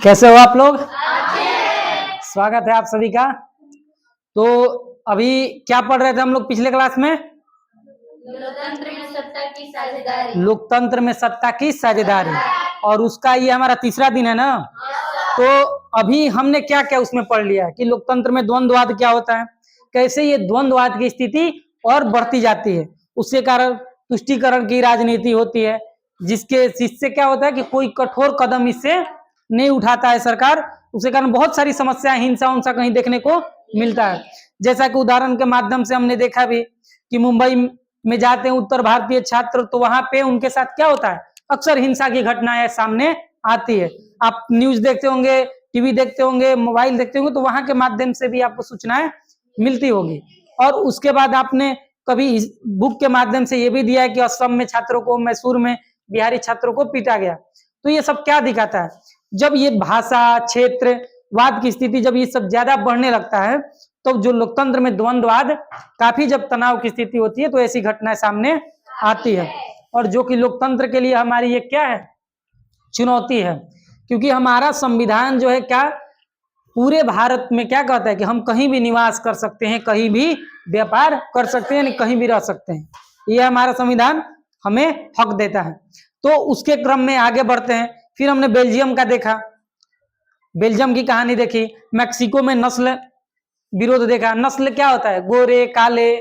कैसे हो आप लोग? स्वागत है आप सभी का। तो अभी क्या पढ़ रहे थे हम लोग पिछले क्लास में? लोकतंत्र में सत्ता की साझेदारी। लोकतंत्र में सत्ता की साझेदारी, और उसका ये हमारा तीसरा दिन है ना। तो अभी हमने क्या क्या उसमें पढ़ लिया कि लोकतंत्र में द्वंद्ववाद क्या होता है, कैसे ये द्वंद्ववाद की स्थिति और बढ़ती जाती है, उसके कारण तुष्टीकरण की राजनीति होती है, जिससे क्या होता है कि कोई कठोर कदम इससे नहीं उठाता है सरकार, उसके कारण बहुत सारी समस्याएं, हिंसा उनसा कहीं देखने को मिलता है। जैसा कि उदाहरण के माध्यम से हमने देखा भी कि मुंबई में जाते हैं उत्तर भारतीय छात्र, तो वहां पे उनके साथ क्या होता है, अक्सर हिंसा की घटनाएं सामने आती है। आप न्यूज देखते होंगे, टीवी देखते होंगे, मोबाइल देखते होंगे, तो वहां के माध्यम से भी आपको सूचनाएं मिलती होगी। और उसके बाद आपने कभी इस बुक के माध्यम से ये भी दिया है कि असम में छात्रों को, मैसूर में बिहारी छात्रों को पीटा गया। तो ये सब क्या दिखाता है, जब ये भाषा क्षेत्रवाद की स्थिति जब ये सब ज्यादा बढ़ने लगता है, तो जो लोकतंत्र में द्वंद्ववाद, काफी जब तनाव की स्थिति होती है, तो ऐसी घटनाएं सामने आती है। और जो कि लोकतंत्र के लिए हमारी ये क्या है, चुनौती है, क्योंकि हमारा संविधान जो है क्या पूरे भारत में क्या कहता है कि हम कहीं भी निवास कर सकते हैं, कहीं भी व्यापार कर सकते हैं, कहीं भी रह सकते हैं। ये हमारा संविधान हमें हक देता है। तो उसके क्रम में आगे बढ़ते हैं। फिर हमने बेल्जियम का देखा, बेल्जियम की कहानी देखी, मैक्सिको में नस्ल विरोध देखा। नस्ल क्या होता है, गोरे काले,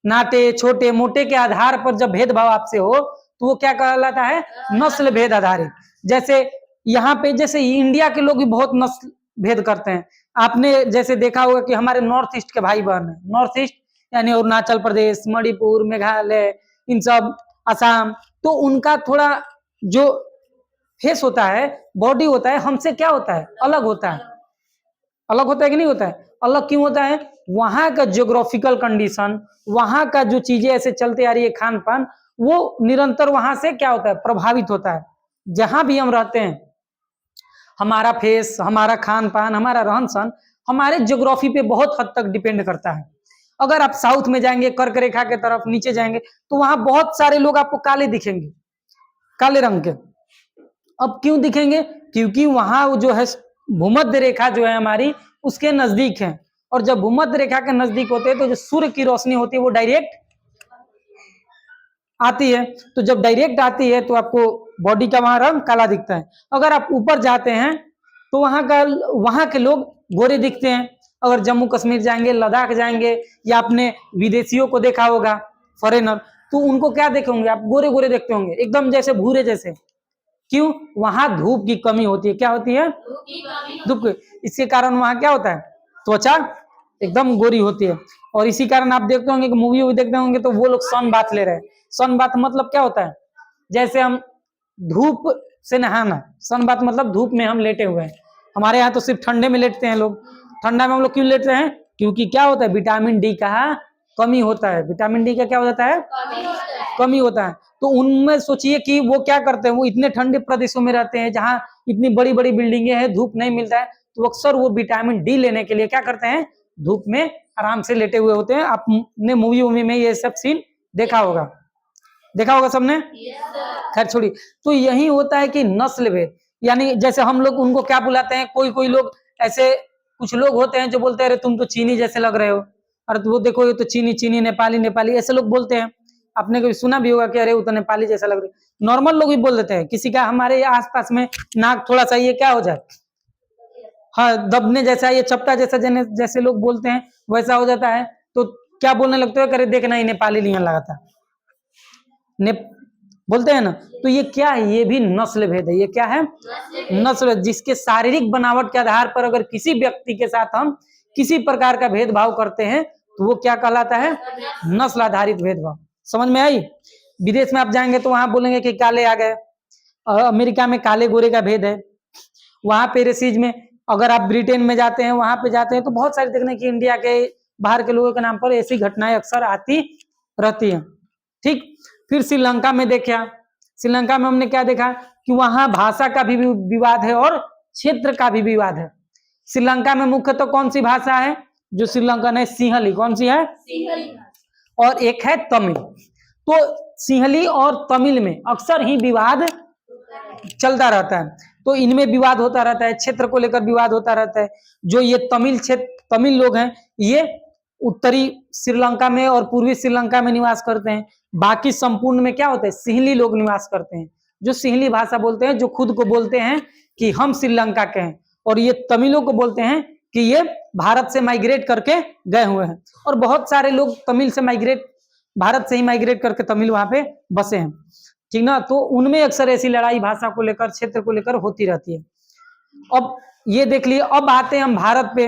नाटे छोटे मोटे के आधार पर जब भेदभाव आपसे हो तो वो क्या कहलाता है, नस्ल भेद आधारित। जैसे यहाँ पे जैसे इंडिया के लोग भी बहुत नस्ल भेद करते हैं। आपने जैसे देखा होगा कि हमारे नॉर्थ ईस्ट के भाई बहन है, नॉर्थ ईस्ट यानी अरुणाचल प्रदेश, मणिपुर, मेघालय, इन सब, असम, तो उनका थोड़ा जो फेस होता है, बॉडी होता है, हमसे क्या होता है, अलग होता है। अलग होता है कि नहीं होता है? अलग क्यों होता है? वहां का जियोग्राफिकल कंडीशन, वहां का जो चीजें ऐसे चलते आ रही है, खान पान, वो निरंतर वहां से क्या होता है, प्रभावित होता है। जहां भी हम रहते हैं, हमारा फेस, हमारा खान पान, हमारा रहन सहन हमारे ज्योग्राफी पे बहुत हद तक डिपेंड करता है। अगर आप साउथ में जाएंगे, कर्क रेखा के तरफ नीचे जाएंगे, तो वहां बहुत सारे लोग आपको काले दिखेंगे, काले रंग के। अब क्यों दिखेंगे? क्योंकि वहां जो है भूमध्य रेखा जो है हमारी, उसके नजदीक है। और जब भूमध्य रेखा के नजदीक होते हैं, तो जो सूर्य की रोशनी होती है वो डायरेक्ट आती है। तो जब डायरेक्ट आती है तो आपको बॉडी का वहां रंग काला दिखता है। अगर आप ऊपर जाते हैं तो वहां के लोग गोरे दिखते हैं। अगर जम्मू कश्मीर जाएंगे, लद्दाख जाएंगे, या आपने विदेशियों को देखा होगा, फॉरेनर, तो उनको क्या देखे होंगे आप, गोरे गोरे देखते होंगे, एकदम जैसे भूरे जैसे। क्यों? वहां धूप की कमी होती है। क्या होती है? धूप की। इसके कारण वहां क्या होता है, त्वचा एकदम गोरी होती है। और इसी कारण आप देखते होंगे कि मूवी देखते होंगे तो वो लोग सन बाथ ले रहे हैं। सन बाथ मतलब क्या होता है, जैसे हम धूप से नहाना, सन बाथ मतलब धूप में हम लेटे हुए हैं। हमारे यहाँ तो सिर्फ ठंडे में लेटते हैं लोग। ठंडा में हम लोग क्यों लेटते हैं? क्योंकि क्या होता है, विटामिन डी का कमी होता है। विटामिन डी का क्या हो जाता है, कमी होता है। तो उनमें सोचिए कि वो क्या करते हैं, वो इतने ठंडे प्रदेशों में रहते हैं जहां इतनी बड़ी बड़ी बिल्डिंगें हैं, धूप नहीं मिलता है, तो अक्सर वो विटामिन डी लेने के लिए क्या करते हैं, धूप में आराम से लेटे हुए होते हैं। आपने मूवी में ये सब सीन देखा होगा, देखा होगा सबने। खैर छोड़िए। तो यही होता है कि नस्ल भेद, यानी जैसे हम लोग उनको क्या बुलाते हैं, कोई कोई लोग ऐसे, कुछ लोग होते हैं जो बोलते हैं अरे तुम तो चीनी जैसे लग रहे हो, अरे तो वो देखो ये तो चीनी चीनी, नेपाली नेपाली, ऐसे लोग बोलते हैं। आपने कभी सुना भी होगा कि अरे वो तो नेपाली जैसा लग रही है। नॉर्मल लोग भी बोल देते हैं। किसी का हमारे आसपास में नाक थोड़ा सा ये क्या हो जाए, हाँ दबने जैसा, ये चपटा जैसा, जैसे लोग बोलते हैं वैसा हो जाता है, तो क्या बोलने लगते हो, करे देखना ही नेपाली नहीं लगा था, बोलते हैं ना। तो ये क्या है, ये भी नस्ल भेद है। ये क्या है, नस्ल, जिसके शारीरिक बनावट के आधार पर अगर किसी व्यक्ति के साथ हम किसी प्रकार का भेदभाव करते हैं तो वो क्या कहलाता है, नस्ल आधारित भेदभाव। समझ में आई? विदेश में आप जाएंगे तो वहां बोलेंगे कि काले आ गए। अमेरिका में काले गोरे का भेद है। वहां पे रेसिज में, अगर आप ब्रिटेन में जाते हैं, वहां पे जाते हैं तो बहुत सारी देखने की इंडिया के बाहर के लोगों के नाम पर ऐसी घटनाएं अक्सर आती रहती है। ठीक। फिर श्रीलंका में देखा, श्रीलंका में हमने क्या देखा कि वहां भाषा का भी विवाद है और क्षेत्र का भी विवाद है। श्रीलंका में मुख्यतः कौन सी भाषा है जो श्रीलंकन है, सिंहली। कौन सी है? सिंहली। और एक है तमिल। तो सिंहली और तमिल में अक्सर ही विवाद चलता रहता है। तो इनमें विवाद होता रहता है, क्षेत्र को लेकर विवाद होता रहता है। जो ये तमिल लोग हैं, ये उत्तरी श्रीलंका में और पूर्वी श्रीलंका में निवास करते हैं। बाकी संपूर्ण में क्या होता है, सिंहली लोग निवास करते हैं, जो सिंहली भाषा बोलते हैं, जो खुद को बोलते हैं कि हम श्रीलंका के हैं। और ये तमिलों को बोलते हैं कि ये भारत से माइग्रेट करके गए हुए हैं। और बहुत सारे लोग तमिल से भारत से ही माइग्रेट करके तमिल वहां पे बसे हैं, ठीक ना। तो उनमें अक्सर ऐसी लड़ाई भाषा को लेकर, क्षेत्र को लेकर होती रहती है। अब ये देख लिए, अब आते हैं हम भारत पे।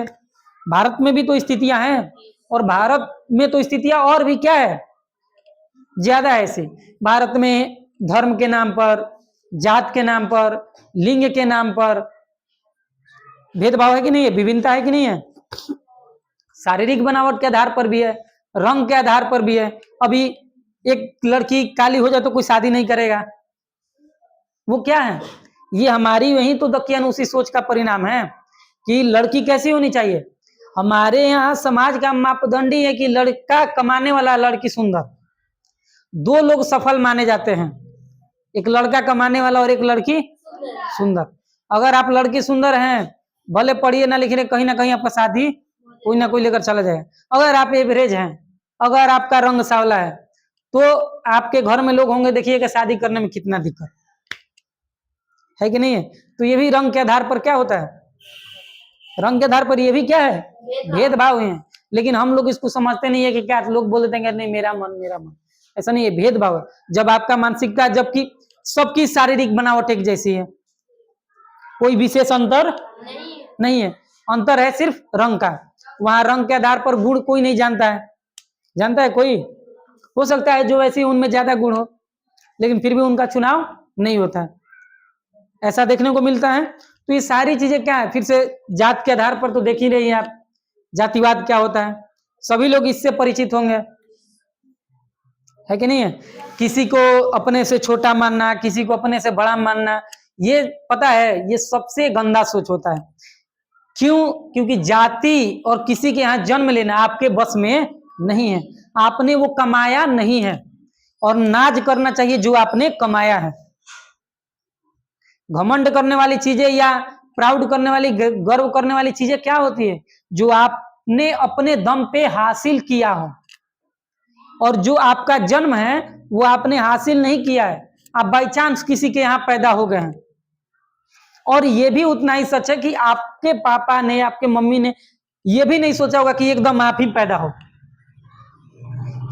भारत में भी तो स्थितियां हैं, और भारत में तो स्थितियां और भी क्या है, ज्यादा है। ऐसे भारत में धर्म के नाम पर, जात के नाम पर, लिंग के नाम पर भेदभाव है कि नहीं है, विभिन्नता है कि नहीं है। शारीरिक बनावट के आधार पर भी है, रंग के आधार पर भी है। अभी एक लड़की काली हो जाए तो कोई शादी नहीं करेगा, वो क्या है, ये हमारी वही तो दकियानुसी सोच का परिणाम है कि लड़की कैसी होनी चाहिए। हमारे यहाँ समाज का मापदंड ही है कि लड़का कमाने वाला, लड़की सुंदर। दो लोग सफल माने जाते हैं, एक लड़का कमाने वाला और एक लड़की सुंदर। अगर आप लड़की सुंदर हैं, भले पढ़िए ना लिखिए, कहीं ना कहीं आपका शादी कोई ना कोई लेकर चला जाएगा। अगर आप एवरेज हैं, अगर आपका रंग सांवला है, तो आपके घर में लोग होंगे, देखिएगा शादी करने में कितना दिक्कत है कि नहीं है। तो ये भी रंग के आधार पर क्या होता है, रंग के आधार पर ये भी क्या है, भेदभाव है। लेकिन हम लोग इसको समझते नहीं है कि क्या, लोग बोल देते हैं नहीं मेरा मन मेरा मन, ऐसा नहीं है, भेदभाव है। जब आपका मानसिकता, जबकि सबकी शारीरिक बनावट एक जैसी है, कोई विशेष अंतर नहीं है, अंतर है सिर्फ रंग का। वहां रंग के आधार पर गुण कोई नहीं जानता है, जानता है कोई, हो सकता है जो वैसे उनमें ज्यादा गुण हो, लेकिन फिर भी उनका चुनाव नहीं होता है, ऐसा देखने को मिलता है। तो ये सारी चीजें क्या है, फिर से जात के आधार पर तो देख ही रही हैं आप, जातिवाद क्या होता है, सभी लोग इससे परिचित होंगे, है कि नहीं है। किसी को अपने से छोटा मानना, किसी को अपने से बड़ा मानना, ये पता है, ये सबसे गंदा सोच होता है। क्यों, क्योंकि जाति और किसी के यहाँ जन्म लेना आपके बस में नहीं है, आपने वो कमाया नहीं है। और नाज करना चाहिए जो आपने कमाया है। घमंड करने वाली चीजें या प्राउड करने वाली, गर्व करने वाली चीजें क्या होती है, जो आपने अपने दम पे हासिल किया हो। और जो आपका जन्म है वो आपने हासिल नहीं किया है, आप बाई चांस किसी के यहाँ पैदा हो गए हैं। और ये भी उतना ही सच है कि आपके पापा ने, आपके मम्मी ने ये भी नहीं सोचा होगा कि एकदम आप ही पैदा हो,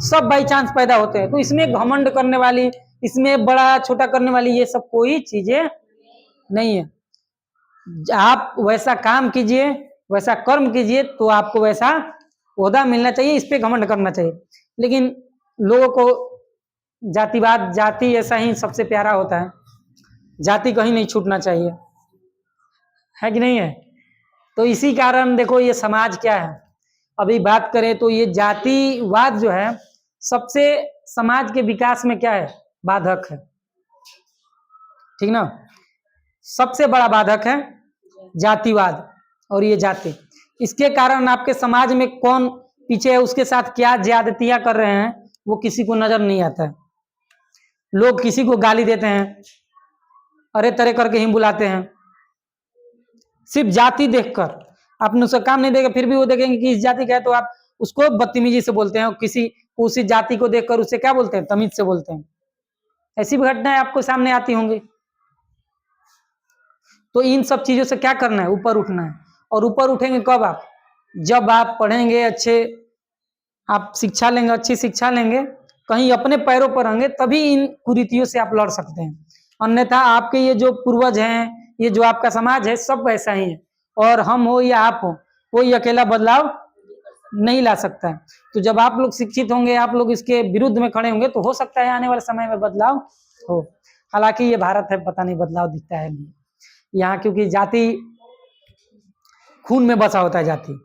सब बाई चांस पैदा होते हैं। तो इसमें घमंड करने वाली, इसमें बड़ा छोटा करने वाली, ये सब कोई चीजें नहीं है। आप वैसा काम कीजिए, वैसा कर्म कीजिए, तो आपको वैसा ओहदा मिलना चाहिए, इस पे घमंड करना चाहिए। लेकिन लोगों को जातिवाद, जाति ऐसा ही सबसे प्यारा होता है, जाति कहीं नहीं छूटना चाहिए, है कि नहीं है। तो इसी कारण देखो ये समाज क्या है, अभी बात करें तो ये जातिवाद जो है सबसे समाज के विकास में क्या है, बाधक है, ठीक ना। सबसे बड़ा बाधक है जातिवाद और ये जाति। इसके कारण आपके समाज में कौन पीछे है, उसके साथ क्या ज्यादतियां कर रहे हैं, वो किसी को नजर नहीं आता है। लोग किसी को गाली देते हैं, अरे तरह करके ही बुलाते हैं, सिर्फ जाति देखकर। आपने उसका काम नहीं देखा, फिर भी वो देखेंगे कि इस जाति का है, तो आप उसको बदतमीजी से बोलते हैं। किसी उसी जाति को देखकर उसे क्या बोलते हैं, तमीज से बोलते हैं। ऐसी भी घटनाएं आपको सामने आती होंगी। तो इन सब चीजों से क्या करना है, ऊपर उठना है। और ऊपर उठेंगे कब आप, जब आप पढ़ेंगे, अच्छे आप शिक्षा लेंगे, अच्छी शिक्षा लेंगे, कहीं अपने पैरों पर होंगे, तभी इन कुरीतियों से आप लड़ सकते हैं। अन्यथा आपके ये जो पूर्वज हैं, ये जो आपका समाज है, सब वैसा ही है। और हम हो या आप हो, कोई अकेला बदलाव नहीं ला सकता है। तो जब आप लोग शिक्षित होंगे, आप लोग इसके विरुद्ध में खड़े होंगे, तो हो सकता है आने वाले समय में बदलाव हो। हालांकि ये भारत है, पता नहीं बदलाव दिखता है नहीं यहाँ, क्योंकि जाति खून में बसा होता है, जाति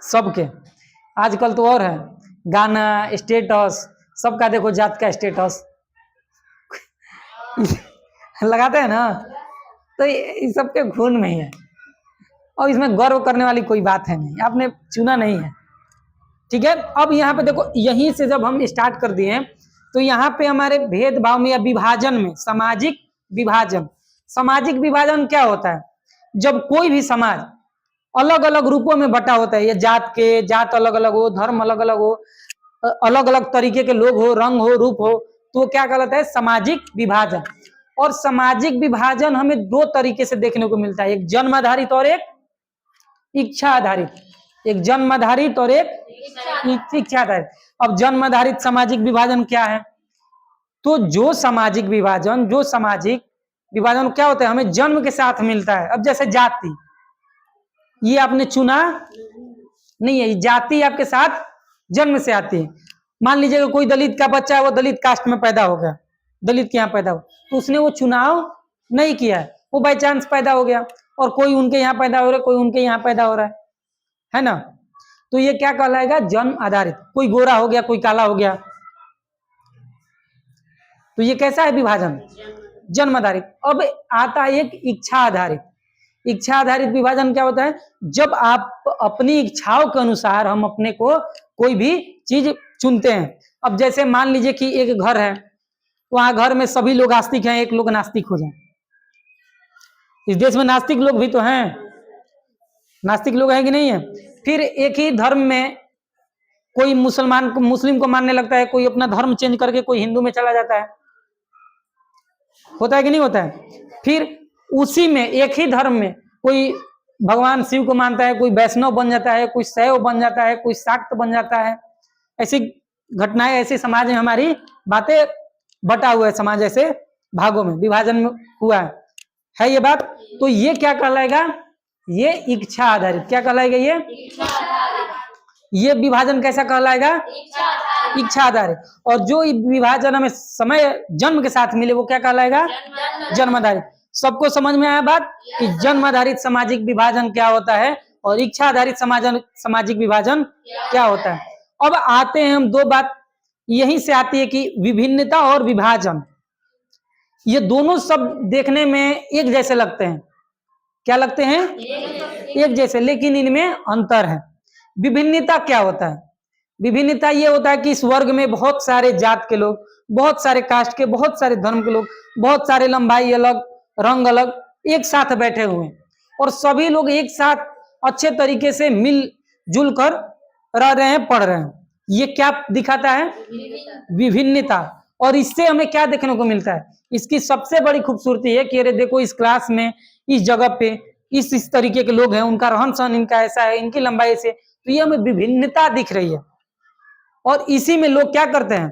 सबके। आजकल तो और है, गाना, स्टेटस, सबका देखो जात का स्टेटस लगाते हैं ना, तो ये सबके खून में ही है। और इसमें गर्व करने वाली कोई बात है नहीं, आपने चुना नहीं है, ठीक है। अब यहाँ पे देखो, यहीं से जब हम स्टार्ट कर दिए, तो यहाँ पे हमारे भेदभाव में या विभाजन में, सामाजिक विभाजन। सामाजिक विभाजन क्या होता है? जब कोई भी समाज अलग अलग रूपों में बटा होता है, ये जात अलग अलग हो, धर्म अलग अलग हो, अलग अलग तरीके के लोग हो, रंग हो, रूप हो, तो क्या कहलाता है? सामाजिक विभाजन। और सामाजिक विभाजन हमें दो तरीके से देखने को मिलता है, एक जन्म आधारित और एक इच्छा आधारित। एक जन्म आधारित और एक इच्छा आधारित। अब जन्म आधारित सामाजिक विभाजन क्या है? तो जो सामाजिक विभाजन क्या होता है? हमें जन्म के साथ मिलता है। अब जैसे जाति, ये आपने चुना नहीं है, जाति आपके साथ जन्म से आती है। मान लीजिए कोई दलित का बच्चा है, वो दलित कास्ट में पैदा हो गया, दलित के यहाँ पैदा हो, तो उसने वो चुनाव नहीं किया है, वो बाई चांस पैदा हो गया। और कोई उनके यहाँ पैदा हो रहा है, कोई उनके यहाँ पैदा हो रहा है ना? तो ये क्या कहलाएगा? जन्म आधारित। कोई गोरा हो गया, कोई काला हो गया, तो ये कैसा है विभाजन? जन्म आधारित। अब आता है एक इच्छा आधारित। इच्छा आधारित विभाजन क्या होता है? जब आप अपनी इच्छाओं के अनुसार हम अपने को कोई भी चीज चुनते हैं। अब जैसे मान लीजिए कि एक घर है, वहां घर में सभी लोग आस्तिक हैं, एक लोग नास्तिक हो जाए। इस देश में नास्तिक लोग भी तो हैं, नास्तिक लोग हैं कि नहीं है? फिर एक ही धर्म में कोई मुस्लिम को मानने लगता है, कोई अपना धर्म चेंज करके कोई हिंदू में चला जाता है, होता है कि नहीं होता है? फिर उसी में एक ही धर्म में कोई भगवान शिव को मानता है, कोई वैष्णव बन जाता है, कोई शैव बन जाता है, कोई शाक्त बन जाता है। ऐसी घटनाएं, ऐसे समाज में हमारी बातें बटा हुआ है, समाज ऐसे भागों में विभाजन में हुआ है ये बात। तो ये क्या कहलाएगा? ये इच्छा आधारित। क्या कहलाएगा? ये विभाजन कैसा कहलाएगा? इच्छा आधारित। और जो विभाजन हमें समय जन्म के साथ मिले वो क्या कहलाएगा? जन्म आधारित। सबको समझ में आया बात कि जन्म आधारित सामाजिक विभाजन क्या होता है और इच्छा आधारित सामाजिक विभाजन क्या होता है। अब आते हैं हम, दो बात यहीं से आती है कि विभिन्नता और विभाजन, ये दोनों शब्द देखने में एक जैसे लगते हैं। क्या लगते हैं? एक जैसे, लेकिन इनमें अंतर है। विभिन्नता क्या होता है? विभिन्नता ये होता है कि इस वर्ग में बहुत सारे जात के लोग, बहुत सारे कास्ट के, बहुत सारे धर्म के लोग, बहुत सारे लंबाई अलग, रंग अलग, एक साथ बैठे हुए हैं और सभी लोग एक साथ अच्छे तरीके से मिलजुल कर रह रहे हैं, पढ़ रहे हैं। ये क्या दिखाता है? विभिन्नता। और इससे हमें क्या देखने को मिलता है? इसकी सबसे बड़ी खूबसूरती है कि अरे देखो, इस क्लास में, इस जगह पे इस तरीके के लोग हैं, उनका रहन सहन इनका ऐसा है, इनकी लंबाई से, तो ये हमें विभिन्नता दिख रही है। और इसी में लोग क्या करते हैं?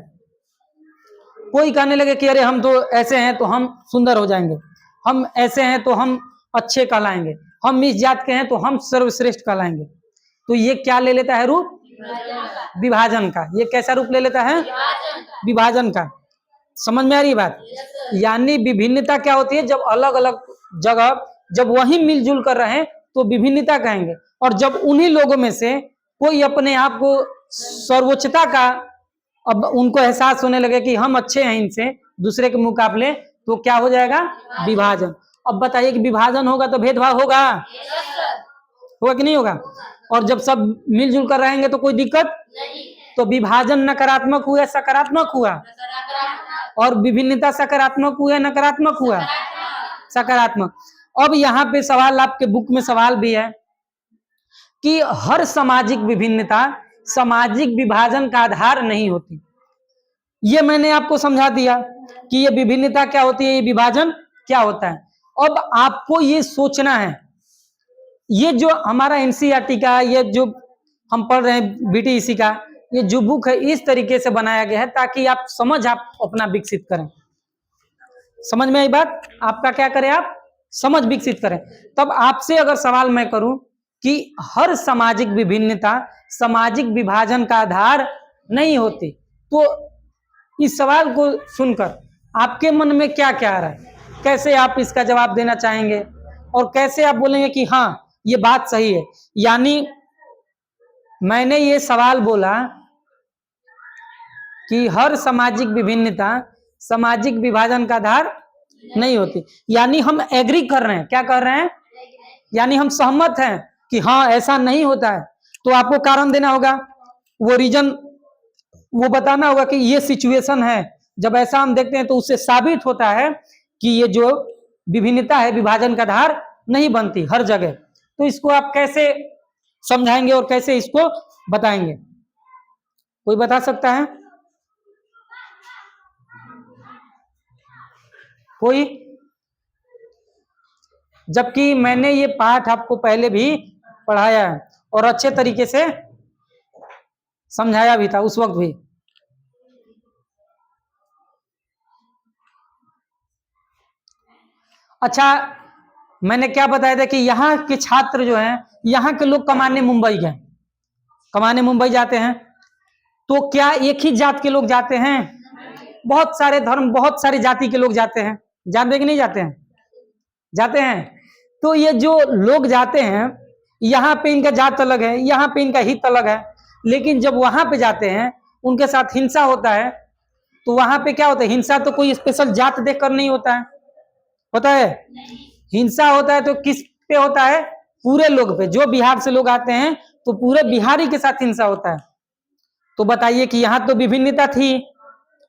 कोई कहने लगे कि अरे हम तो ऐसे हैं तो हम सुंदर हो जाएंगे, हम ऐसे हैं तो हम अच्छे कहलाएंगे, हम इस जात के हैं तो हम सर्वश्रेष्ठ कहलाएंगे। तो ये क्या ले लेता है? रूप विभाजन का। ये कैसा रूप ले लेता है? विभाजन का। समझ में आ रही बात? यानी विभिन्नता क्या होती है? जब अलग अलग जगह जब वही मिलजुल कर रहे हैं तो विभिन्नता कहेंगे। और जब उन्हीं लोगों में से कोई अपने आप को सर्वोच्चता का, अब उनको एहसास होने लगे कि हम अच्छे हैं इनसे दूसरे के मुकाबले, तो क्या हो जाएगा? विभाजन। अब बताइए कि विभाजन होगा तो भेदभाव होगा? होगा कि नहीं होगा? और जब सब मिलजुल कर रहेंगे तो कोई दिक्कत नहीं। तो विभाजन नकारात्मक हुआ, सकारात्मक हुआ? और विभिन्नता सकारात्मक हुआ, नकारात्मक हुआ? सकारात्मक। अब यहाँ पे सवाल, आपके बुक में सवाल भी है कि हर सामाजिक विभिन्नता सामाजिक विभाजन का आधार नहीं होती। ये मैंने आपको समझा दिया कि ये विभिन्नता क्या होती है, ये विभाजन क्या होता है। अब आपको ये सोचना है, ये जो हमारा एनसीईआरटी का, ये जो हम पढ़ रहे हैं बीटीईसी का, ये जो बुक है इस तरीके से बनाया गया है ताकि आप समझ आप अपना विकसित करें। समझ में आई बात? आपका क्या करें? आप समझ विकसित करें। तब आपसे अगर सवाल मैं करूं कि हर सामाजिक विभिन्नता सामाजिक विभाजन का आधार नहीं होती, तो इस सवाल को सुनकर आपके मन में क्या क्या आ रहा है? कैसे आप इसका जवाब देना चाहेंगे और कैसे आप बोलेंगे कि हाँ ये बात सही है? यानी मैंने ये सवाल बोला कि हर सामाजिक विभिन्नता सामाजिक विभाजन का आधार नहीं होती, यानी हम एग्री कर रहे हैं। क्या कर रहे हैं? यानी हम सहमत हैं कि हाँ ऐसा नहीं होता है। तो आपको कारण देना होगा, वो रीजन वो बताना होगा कि ये सिचुएशन है, जब ऐसा हम देखते हैं तो उससे साबित होता है कि ये जो विभिन्नता है विभाजन का आधार नहीं बनती हर जगह। तो इसको आप कैसे समझाएंगे और कैसे इसको बताएंगे, कोई बता सकता है? कोई? जबकि मैंने ये पाठ आपको पहले भी पढ़ाया है और अच्छे तरीके से समझाया भी था उस वक्त भी। अच्छा, मैंने क्या बताया था कि यहाँ के छात्र जो हैं, यहाँ के लोग कमाने मुंबई गए, कमाने मुंबई जाते हैं, तो क्या एक ही जात के लोग जाते हैं? बहुत सारे धर्म, बहुत सारी जाति के लोग जाते हैं, जाते हैं कि नहीं जाते हैं? जाते हैं। तो ये जो लोग जाते हैं, यहाँ पे इनका जात अलग है, यहाँ पे इनका हित अलग है, लेकिन जब वहां पे जाते हैं उनके साथ हिंसा होता है, तो वहां पे क्या होता है? हिंसा तो कोई स्पेशल जात देखकर नहीं होता है, होता है? हिंसा होता है तो किस पे होता है? पूरे लोग पे। जो बिहार से लोग आते हैं तो पूरे बिहारी के साथ हिंसा होता है। तो बताइए कि यहाँ तो विभिन्नता थी,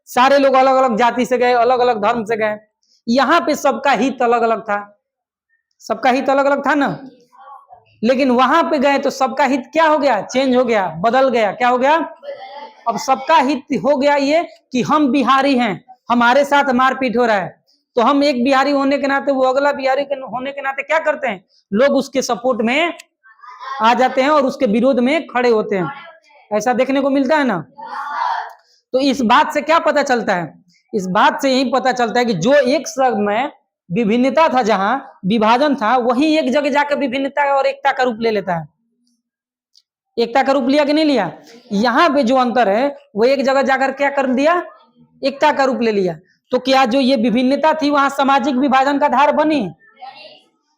सारे लोग अलग अलग जाति से गए, अलग अलग धर्म से गए, यहाँ पे सबका हित अलग अलग था, सबका हित अलग अलग था ना। लेकिन वहां पे गए तो सबका हित क्या हो गया? चेंज हो गया, बदल गया। क्या हो गया? अब सबका हित हो गया ये कि हम बिहारी हैं, हमारे साथ मारपीट हो रहा है, तो हम एक बिहारी होने के नाते वो अगला बिहारी होने के नाते क्या करते हैं? लोग उसके सपोर्ट में आ जाते हैं और उसके विरोध में खड़े होते हैं। ऐसा देखने को मिलता है ना। तो इस बात से क्या पता चलता है? इस बात से यही पता चलता है कि जो एक समय विभिन्नता था, जहां विभाजन था, वही एक जगह जाकर विभिन्नता और एकता का रूप ले लेता है। एकता का रूप लिया कि नहीं लिया? यहाँ पे जो अंतर है वो एक जगह जाकर क्या कर दिया? एकता का रूप ले लिया। तो क्या जो ये विभिन्नता थी वहां सामाजिक विभाजन का धार बनी?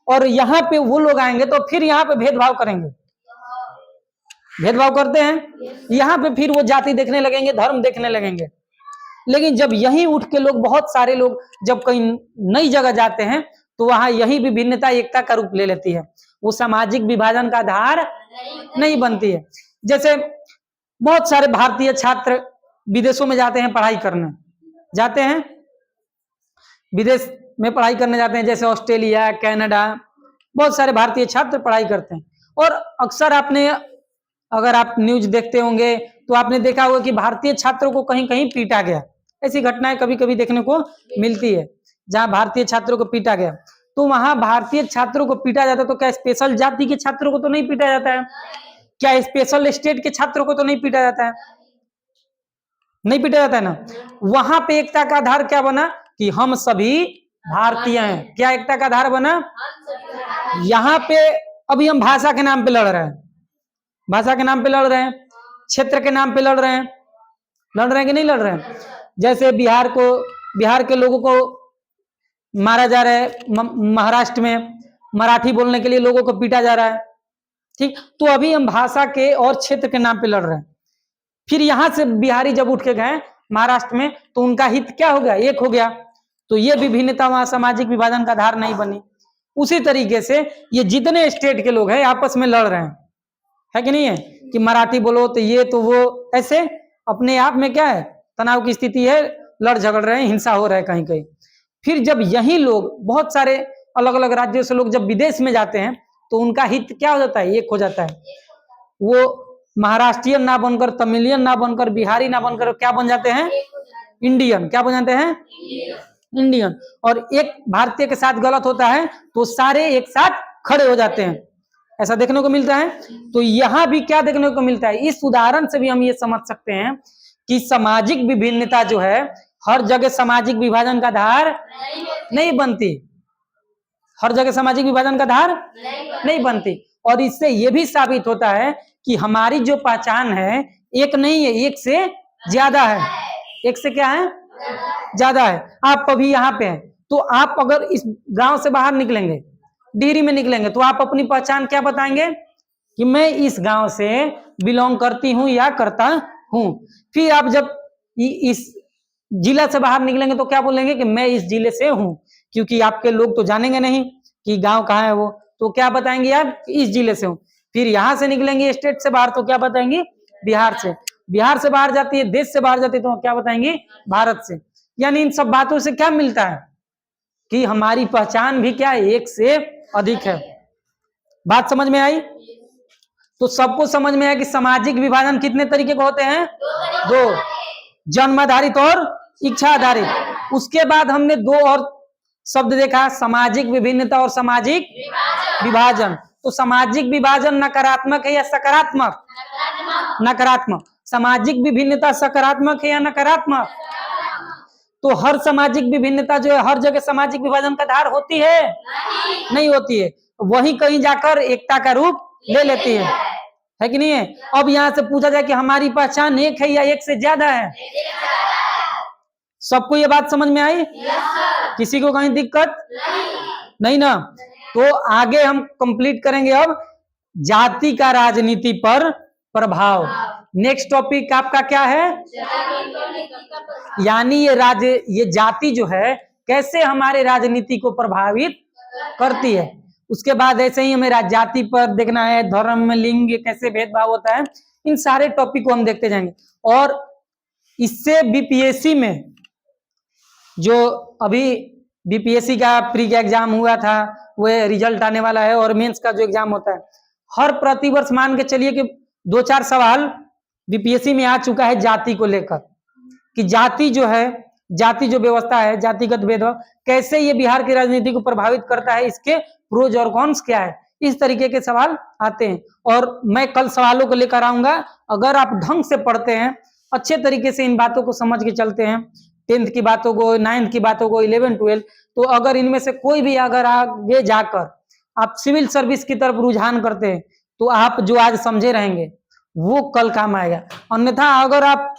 और यहाँ पे वो लोग आएंगे तो फिर यहाँ पे भेदभाव करेंगे, भेदभाव करते हैं। यहाँ पे फिर वो जाति देखने लगेंगे, धर्म देखने लगेंगे। लेकिन जब यहीं उठ के लोग, बहुत सारे लोग जब कहीं नई जगह जाते हैं तो वहां यही विभिन्नता एकता का रूप ले लेती है, वो सामाजिक विभाजन का आधार नहीं बनती है। जैसे बहुत सारे भारतीय छात्र विदेशों में जाते हैं पढ़ाई करने, जाते हैं विदेश में पढ़ाई करने जाते हैं, जैसे ऑस्ट्रेलिया, कनाडा, बहुत सारे भारतीय छात्र पढ़ाई करते हैं। और अक्सर आपने, अगर आप न्यूज देखते होंगे तो आपने देखा होगा कि भारतीय छात्रों को कहीं कहीं पीटा गया। ऐसी घटनाएं कभी कभी देखने को मिलती है जहां भारतीय छात्रों को पीटा गया। तो वहां भारतीय छात्रों को पीटा जाता है तो क्या स्पेशल जाति के छात्रों को तो नहीं पीटा जाता है? क्या स्पेशल स्टेट के छात्रों को तो नहीं पीटा जाता है? नहीं पीटा जाता है ना। वहां पे एकता का आधार क्या बना? कि हम सभी भारतीय हैं। क्या एकता का आधार बना? यहाँ पे अभी हम भाषा के नाम पे लड़ रहे हैं, भाषा के नाम पे लड़ रहे हैं, क्षेत्र के नाम पे लड़ रहे हैं, लड़ रहे हैं कि नहीं लड़ रहे हैं? जैसे बिहार के लोगों को मारा जा रहा है, महाराष्ट्र में मराठी बोलने के लिए लोगों को पीटा जा रहा है, ठीक। तो अभी हम भाषा के और क्षेत्र के नाम पे लड़ रहे हैं। फिर यहां से बिहारी जब उठ के गए महाराष्ट्र में तो उनका हित क्या हो गया? एक हो गया। तो ये विभिन्नता वहां सामाजिक विभाजन का आधार नहीं बनी। उसी तरीके से ये जितने स्टेट के लोग हैं आपस में लड़ रहे हैं, है कि नहीं है? कि मराठी बोलो तो ये तो वो, ऐसे अपने आप में क्या है? तनाव की स्थिति है, लड़ झगड़ रहे हैं, हिंसा हो रहा है कहीं कहीं। फिर जब यही लोग, बहुत सारे अलग अलग राज्यों से लोग जब विदेश में जाते हैं तो उनका हित क्या हो जाता है? एक हो जाता है। वो महाराष्ट्रियन ना बनकर, तमिलियन ना बनकर, बिहारी ना बनकर क्या बन जाते हैं? इंडियन। क्या बन जाते हैं? इंडियन। और एक भारतीय के साथ गलत होता है तो सारे एक साथ खड़े हो जाते हैं, ऐसा देखने को मिलता है। तो यहां भी क्या देखने को मिलता है? इस उदाहरण से भी हम ये समझ सकते हैं कि सामाजिक विभिन्नता जो है हर जगह सामाजिक विभाजन का आधार नहीं बनती, हर जगह सामाजिक विभाजन का आधार नहीं बनती। और इससे यह भी साबित होता है कि हमारी जो पहचान है एक नहीं है, एक से ज्यादा है। एक से क्या है? ज्यादा है। आप अभी यहाँ पे हैं तो आप अगर इस गांव से बाहर निकलेंगे, डिहरी में निकलेंगे, तो आप अपनी पहचान क्या बताएंगे? कि मैं इस गांव से बिलोंग करती हूं या करता हूं। फिर आप जब इस जिला से बाहर निकलेंगे तो क्या बोलेंगे? कि मैं इस जिले से हूं, क्योंकि आपके लोग तो जानेंगे नहीं कि गांव कहाँ है वो, तो क्या बताएंगे आप? इस जिले से हूं। फिर यहां से निकलेंगे स्टेट से बाहर तो क्या बताएंगे? बिहार से। बिहार से बाहर जाती है, देश से बाहर जाती है तो क्या बताएंगे? भारत से। यानी इन सब बातों से क्या मिलता है? कि हमारी पहचान भी क्या है, एक से अधिक है। बात समझ में आई? तो सबको समझ में आया कि सामाजिक विभाजन कितने तरीके के होते हैं? दो, जन्म आधारित और इच्छा आधारित। उसके बाद हमने दो और शब्द देखा, सामाजिक विभिन्नता और सामाजिक विभाजन। तो सामाजिक विभाजन नकारात्मक है या सकारात्मक? नकारात्मक। सामाजिक विभिन्नता सकारात्मक है या नकारात्मक? तो हर सामाजिक विभिन्नता जो है हर जगह सामाजिक विभाजन का आधार होती है? नहीं होती है। वही कहीं जाकर एकता का रूप ले लेती है कि नहीं है? अब यहाँ से पूछा जाए कि हमारी पहचान एक है या एक से ज्यादा है? सबको ये बात समझ में आई? किसी को कहीं दिक्कत नहीं ना? तो आगे हम कंप्लीट करेंगे अब जाति का राजनीति पर प्रभाव। नेक्स्ट टॉपिक आपका क्या है? यानी ये जाति जो है कैसे हमारे राजनीति को प्रभावित करती है। उसके बाद ऐसे ही हमें जाति पर देखना है, धर्म, लिंग कैसे भेदभाव होता है, इन सारे टॉपिक को हम देखते जाएंगे। और इससे बीपीएससी में जो अभी बीपीएससी का प्री का एग्जाम हुआ था वो रिजल्ट आने वाला है, और मेंस का जो एग्जाम होता है, हर प्रतिवर्ष मान के चलिए कि 2-4 सवाल बीपीएससी में आ चुका है जाति को लेकर, कि जाति जो है, जाति जो व्यवस्था है, जातिगत भेदभाव कैसे ये बिहार की राजनीति को प्रभावित करता है, इसके प्रोज और कॉन्स क्या है, इस तरीके के सवाल आते हैं। और मैं कल सवालों को लेकर आऊंगा। अगर आप ढंग से पढ़ते हैं, अच्छे तरीके से इन बातों को समझ के चलते हैं, 10th की बातों को, 9th की बातों को, 11, 12, तो अगर इनमें से कोई भी अगर आगे जाकर आप सिविल सर्विस की तरफ रुझान करते हैं तो आप जो आज समझे रहेंगे वो कल काम आएगा। अन्यथा अगर आप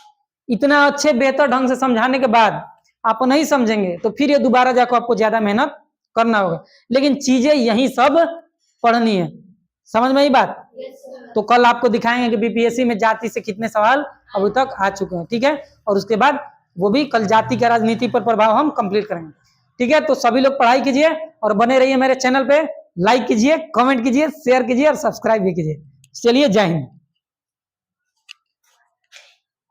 इतना अच्छे बेहतर ढंग से समझाने के बाद आप नहीं समझेंगे तो फिर ये दोबारा जाकर आपको ज्यादा मेहनत करना होगा। लेकिन चीजें यही सब पढ़नी है। समझ में आई बात? तो कल आपको दिखाएंगे कि बीपीएससी में जाति से कितने सवाल अभी तक आ चुके हैं, ठीक है? और उसके बाद वो भी कल जाति का राजनीति पर प्रभाव हम कंप्लीट करेंगे, ठीक है? तो सभी लोग पढ़ाई कीजिए और बने रहिए मेरे चैनल पे। लाइक कीजिए, कमेंट कीजिए, शेयर कीजिए और सब्सक्राइब भी कीजिए। चलिए, जय हिंद।